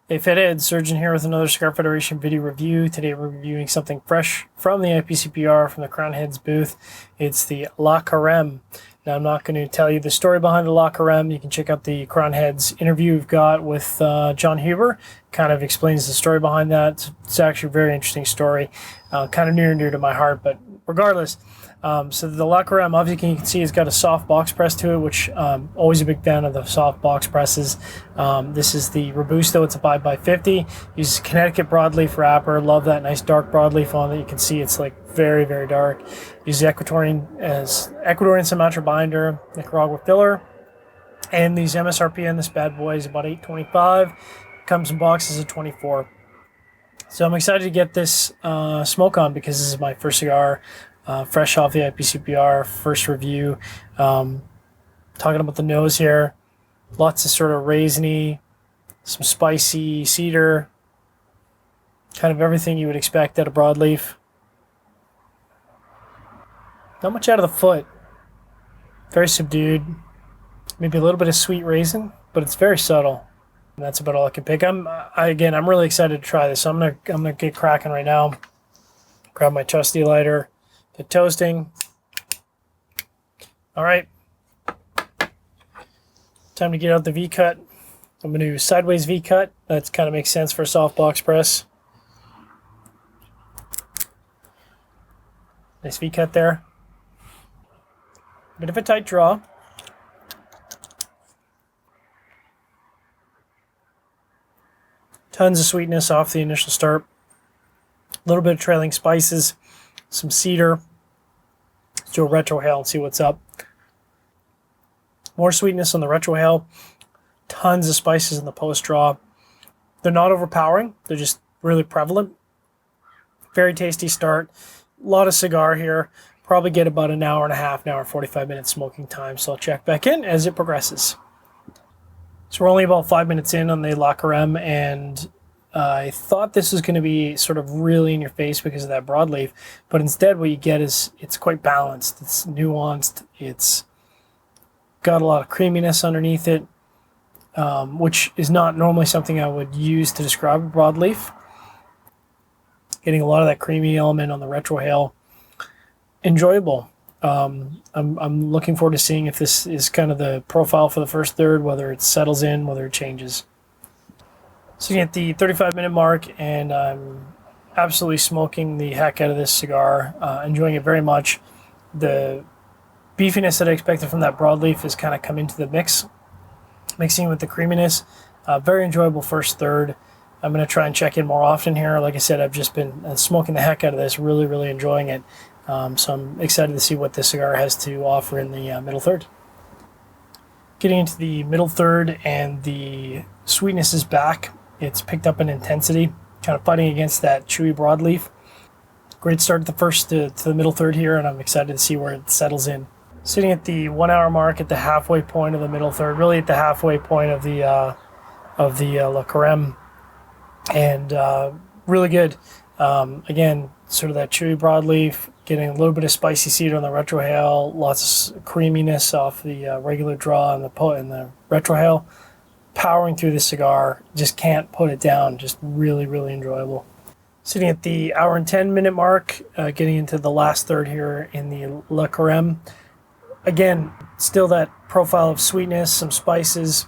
Hey Fathead, Surgeon here with another Cigar Federation video review. Today we're reviewing something fresh from the IPCPR from the Crown Heads booth. It's the La Careme. Now I'm not going to tell you the story behind the La Careme. You can check out the Crown Heads interview we've got with John Huber. Kind of explains the story behind that. It's actually a very interesting story. Kind of near and dear to my heart, but regardless. So the La Careme, obviously you can see it's got a soft box press to it, which always a big fan of the soft box presses. This is the Robusto. It's a 5x50. Uses Connecticut broadleaf wrapper. Love that nice dark broadleaf on it. You can see it's like very, very dark. Uses Ecuadorian Sumatra binder, Nicaragua filler, and these MSRP on this bad boy is about $8.25. Comes in boxes of 24. So I'm excited to get this smoke on because this is my first cigar. Fresh off the IPCPR, first review. Talking about the nose here. Lots of sort of raisiny, some spicy cedar. Kind of everything you would expect out of broadleaf. Not much out of the foot. Very subdued. Maybe a little bit of sweet raisin, but it's very subtle. And that's about all I can pick. I'm really excited to try this. So I'm gonna get cracking right now. Grab my trusty lighter. Get toasting. All right. Time to get out the V-cut. I'm going to do sideways V-cut. That kind of makes sense for a soft box press. Nice V-cut there. Bit of a tight draw. Tons of sweetness off the initial start. A little bit of trailing spices. Some cedar. Let's do a retrohale and see what's up. More sweetness on the retrohale. Tons of spices in the post draw. They're not overpowering. They're just really prevalent. Very tasty start. A lot of cigar here. Probably get about an hour and a half, an hour and 45 minutes smoking time. So I'll check back in as it progresses. So we're only about 5 minutes in on the La Careme, and I thought this was going to be sort of really in your face because of that broadleaf, but instead what you get is it's quite balanced. It's nuanced. It's got a lot of creaminess underneath it, which is not normally something I would use to describe a broadleaf. Getting a lot of that creamy element on the retrohale. Enjoyable. I'm looking forward to seeing if this is kind of the profile for the first third, whether it settles in, whether it changes. Sitting at the 35-minute mark, and I'm absolutely smoking the heck out of this cigar. Enjoying it very much. The beefiness that I expected from that broadleaf has kind of come into the mix, mixing with the creaminess. Very enjoyable first third. I'm going to try and check in more often here. Like I said, I've just been smoking the heck out of this, really, really enjoying it. So I'm excited to see what this cigar has to offer in the middle third. Getting into the middle third, and the sweetness is back. It's picked up in intensity, kind of fighting against that chewy broadleaf. Great start at the first to the middle third here, and I'm excited to see where it settles in. Sitting at the 1 hour mark at the halfway point of the middle third, really at the halfway point of the La Careme, and really good. Again, sort of that chewy broadleaf, getting a little bit of spicy cedar on the retrohale, lots of creaminess off the regular draw and the retrohale. Powering through the cigar, just can't put it down. Just really, really enjoyable. Sitting at the hour and 10-minute mark, getting into the last third here in the La Careme. Again, still that profile of sweetness, some spices.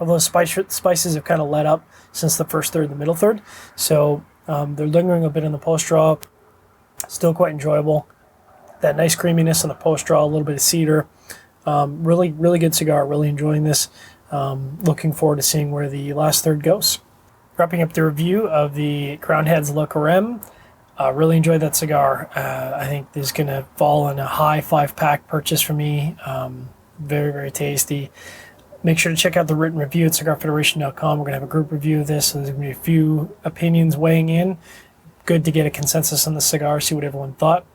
Although spices have kind of let up since the first third, the middle third. So they're lingering a bit in the post draw. Still quite enjoyable. That nice creaminess on the post draw, a little bit of cedar. Really, really good cigar. Really enjoying this. Looking forward to seeing where the last third goes. Wrapping up the review of the Crown Heads La Careme. Really enjoyed that cigar. I think this is going to fall in a high 5-pack purchase for me. Very, very tasty. Make sure to check out the written review at cigarfederation.com. We're going to have a group review of this, so there's going to be a few opinions weighing in. Good to get a consensus on the cigar, see what everyone thought.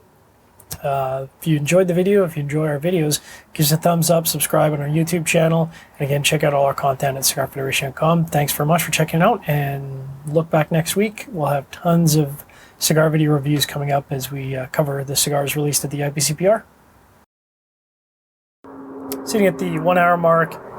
If you enjoyed the video, if you enjoy our videos, give us a thumbs up, subscribe on our YouTube channel, and again, check out all our content at cigarfederation.com. Thanks very much for checking it out, and look back next week. We'll have tons of cigar video reviews coming up as we cover the cigars released at the IPCPR. Sitting at the 1 hour mark,